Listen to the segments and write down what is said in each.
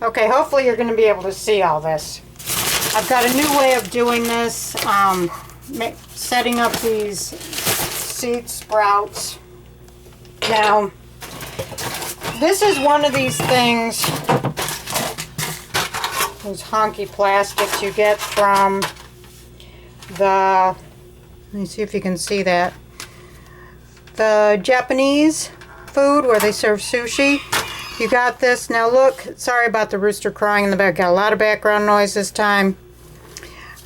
Okay, hopefully you're going to be able to see all this. I've got a new way of doing this, setting up these seed sprouts. Now, this is one of these things, those honky plastics you get from the, let me see if you can see that, the Japanese food where they serve sushi. You got this. Now look, sorry about the rooster crying in the back. Got a lot of background noise this time.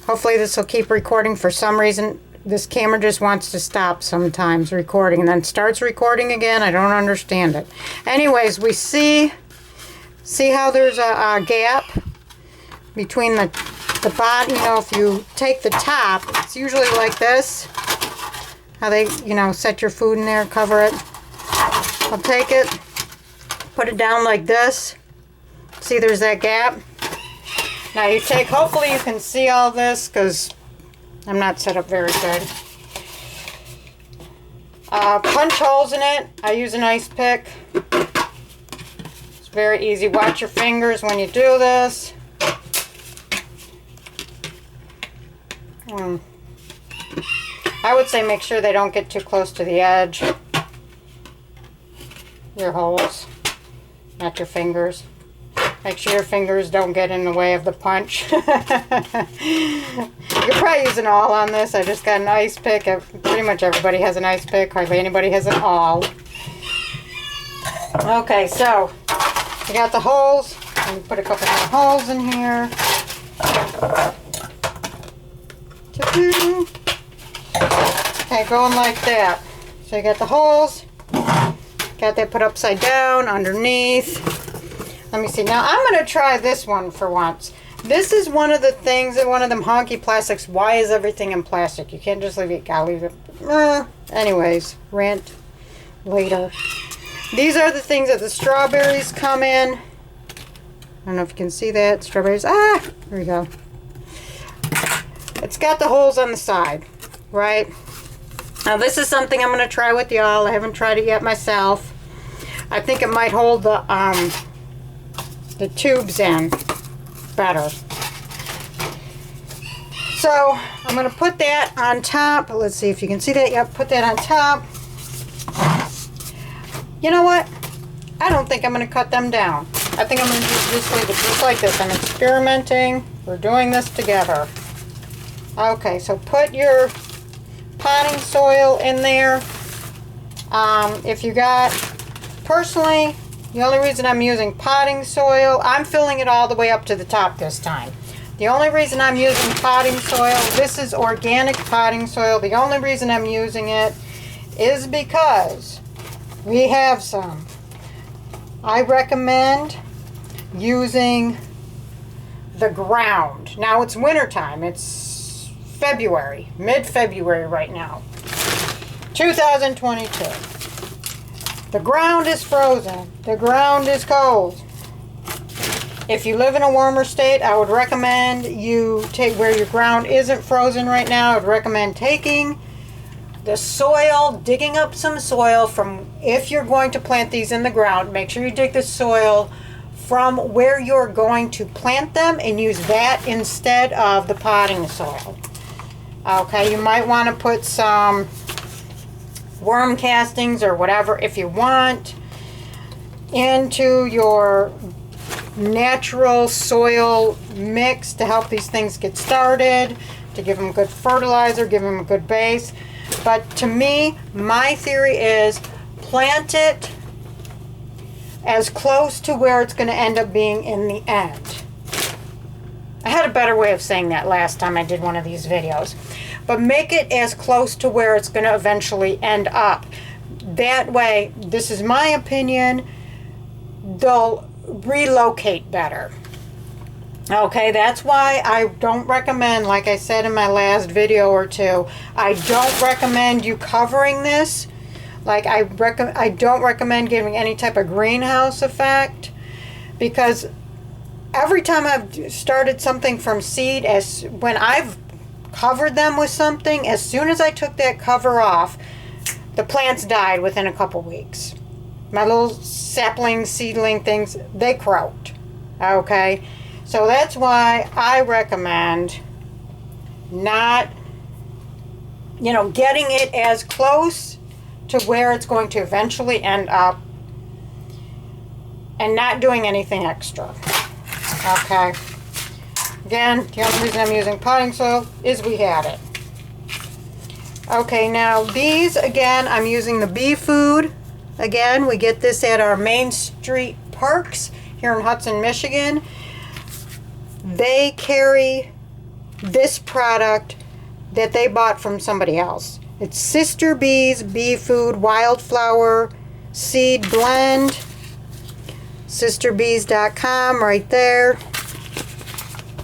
Hopefully this will keep recording. For some reason, this camera just wants to stop sometimes recording and then starts recording again. I don't understand it. Anyways, we see how there's a gap between the bottom. You know, if you take the top, it's usually like this. How they, you know, set your food in there, cover it. I'll take it, put it down like this. See, there's that gap. Now you take, hopefully you can see all this because I'm not set up very good. Punch holes in it. I use an ice pick. It's very easy. Watch your fingers when you do this. I would say make sure they don't get too close to the edge. Your holes, not your fingers. Make sure your fingers don't get in the way of the punch. You're probably using an awl on this. I just got an ice pick. Pretty much everybody has an ice pick. Hardly anybody has an awl. Okay, so you got the holes. Let me put a couple more holes in here. Okay, going like that. So you got the holes. Got that put upside down, underneath. Let me see. Now I'm going to try this one for once. This is one of the things, one of them honky plastics. Why is everything in plastic? You can't just leave it. Gotta leave it. Anyways, rant later. These are the things that the strawberries come in. I don't know if you can see that. Strawberries. Ah, there we go. It's got the holes on the side, right? Now this is something I'm going to try with y'all. I haven't tried it yet myself. I think it might hold the tubes in better. So I'm going to put that on top. Let's see if you can see that. Yep, put that on top. You know what? I don't think I'm going to cut them down. I think I'm going to just leave it just like this. I'm experimenting. We're doing this together. Okay, so put your potting soil in there. If you got, personally, the only reason I'm using potting soil, I'm filling it all the way up to the top this time. The only reason I'm using potting soil, this is organic potting soil. The only reason I'm using it is because we have some. I recommend using the ground. Now it's wintertime. It's February, mid-February right now, 2022. The ground is frozen. The ground is cold. If you live in a warmer state, I would recommend you take, where your ground isn't frozen right now, I would recommend taking the soil, digging up some soil from, if you're going to plant these in the ground, make sure you dig the soil from where you're going to plant them and use that instead of the potting soil. Okay, you might want to put some worm castings or whatever, if you want, into your natural soil mix to help these things get started, to give them good fertilizer, give them a good base. But to me, my theory is plant it as close to where it's going to end up being in the end. I had a better way of saying that last time I did one of these videos. But make it as close to where it's going to eventually end up. That way, this is my opinion, they'll relocate better. Okay, that's why I don't recommend, like I said in my last video or two, I don't recommend you covering this. Like I don't recommend giving any type of greenhouse effect, because every time I've started something from seed, as when I've covered them with something, as soon as I took that cover off, the plants died within a couple weeks. My little sapling, seedling things, they croaked. Okay, so that's why I recommend not, you know, getting it as close to where it's going to eventually end up and not doing anything extra. Okay, again, the only reason I'm using potting soil is we had it. Okay, now these, again, I'm using the bee food. Again, we get this at our Main Street Parks here in Hudson, Michigan. They carry this product that they bought from somebody else. It's Sister Bees Bee Food Wildflower Seed Blend. SisterBees.com right there.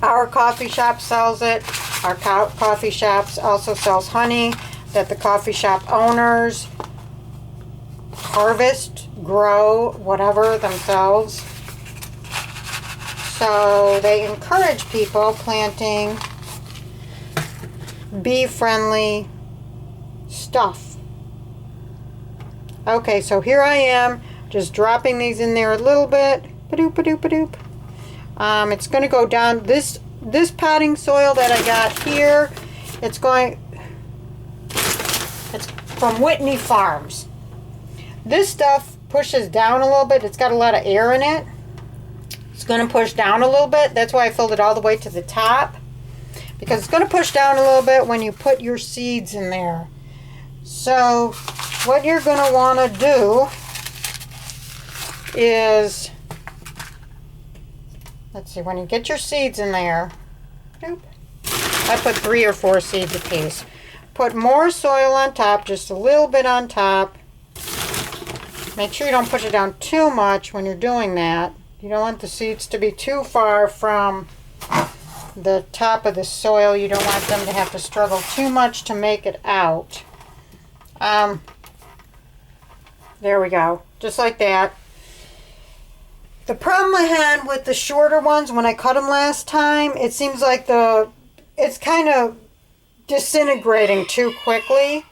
Our coffee shop sells it. Our coffee shops also sells honey that the coffee shop owners harvest, grow, whatever themselves. So they encourage people planting bee-friendly stuff. Okay, so here I am, just dropping these in there a little bit. Ba-doop, ba-doop, ba-doop. It's going to go down. This potting soil that I got here, it's from Whitney Farms. This stuff pushes down a little bit. It's got a lot of air in it. It's going to push down a little bit. That's why I filled it all the way to the top, because it's going to push down a little bit when you put your seeds in there. So what you're going to want to do is, let's see, when you get your seeds in there, I put 3 or 4 seeds a piece. Put more soil on top, just a little bit on top. Make sure you don't push it down too much when you're doing that. You don't want the seeds to be too far from the top of the soil. You don't want them to have to struggle too much to make it out. There we go. Just like that. The problem I had with the shorter ones when I cut them last time, it seems like it's kind of disintegrating too quickly.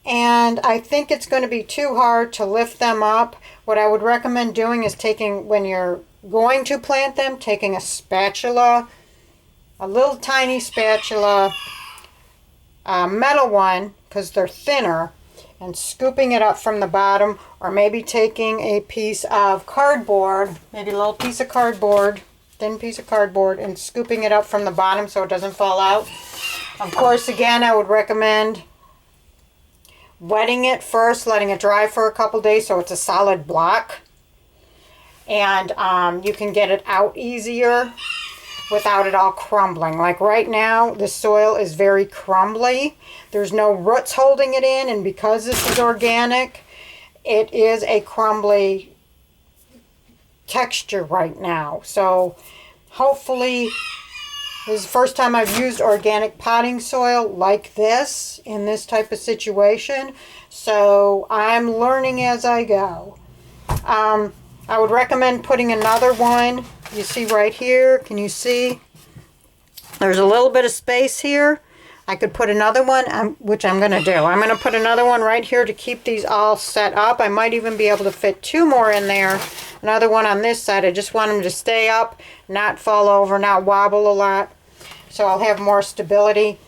And I think it's going to be too hard to lift them up. What I would recommend doing is when you're going to plant them, taking a spatula, a little tiny spatula, a metal one, because they're thinner, and scooping it up from the bottom, or maybe taking a piece of cardboard, maybe a little piece of cardboard, thin piece of cardboard, and scooping it up from the bottom so it doesn't fall out. Of course, again, I would recommend wetting it first, letting it dry for a couple days so it's a solid block. And you can get it out easier without it all crumbling. Like right now, the soil is very crumbly. There's no roots holding it in, and because this is organic, it is a crumbly texture right now. So hopefully, this is the first time I've used organic potting soil like this in this type of situation. So I'm learning as I go. I would recommend putting another one. You see right here, can you see? There's a little bit of space here. I could put another one, which I'm going to do. I'm going to put another one right here to keep these all set up. I might even be able to fit 2 more in there. Another one on this side. I just want them to stay up, not fall over, not wobble a lot. So I'll have more stability.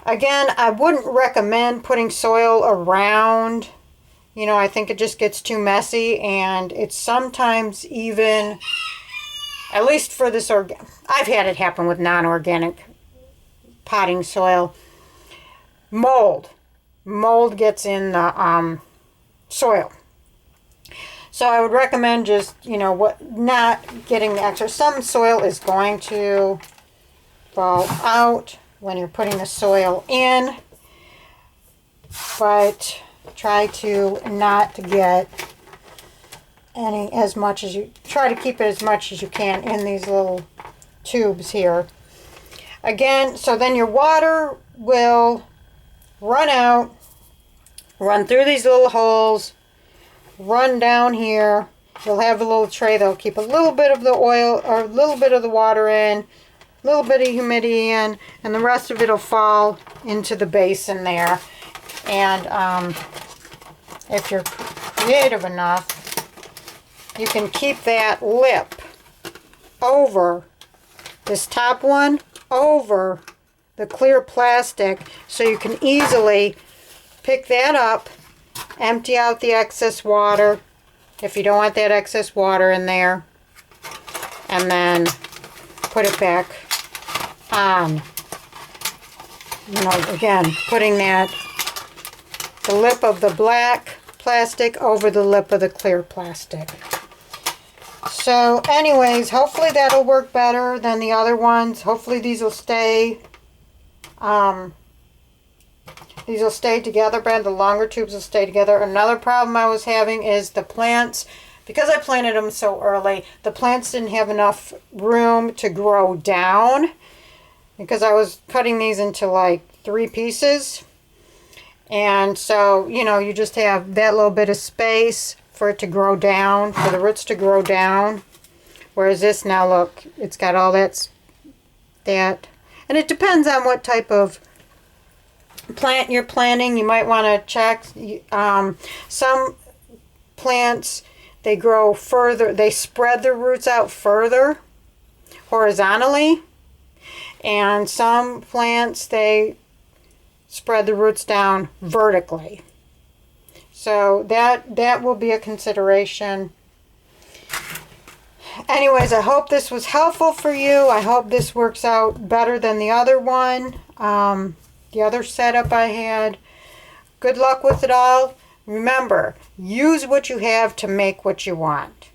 Again, I wouldn't recommend putting soil around. You know, I think it just gets too messy, and it's sometimes even, at least for this, I've had it happen with non-organic potting soil. Mold gets in the soil. So I would recommend just, you know, not getting the extra. Some soil is going to fall out when you're putting the soil in, but try to not get try to keep it as much as you can in these little tubes here. Again, so then your water will run out, run through these little holes, run down here. You'll have a little tray that'll keep a little bit of the oil or a little bit of the water in, a little bit of humidity in, and the rest of it will fall into the basin there. And if you're creative enough, you can keep that lip over this top one, over the clear plastic, so you can easily pick that up, empty out the excess water if you don't want that excess water in there, and then put it back on. You know, again, putting the lip of the black plastic over the lip of the clear plastic. So anyways, hopefully that'll work better than the other ones. Hopefully these will stay together better. The longer tubes will stay together. Another problem I was having is the plants. Because I planted them so early, the plants didn't have enough room to grow down. Because I was cutting these into like 3 pieces. And so, you know, you just have that little bit of space for it to grow down, for the roots to grow down. Whereas this now, look, it's got all that. And it depends on what type of plant you're planting. You might want to check. Some plants, they grow further, they spread their roots out further horizontally. And some plants, they spread the roots down vertically. So that will be a consideration. Anyways, I hope this was helpful for you. I hope this works out better than the other one, the other setup I had. Good luck with it all. Remember, use what you have to make what you want.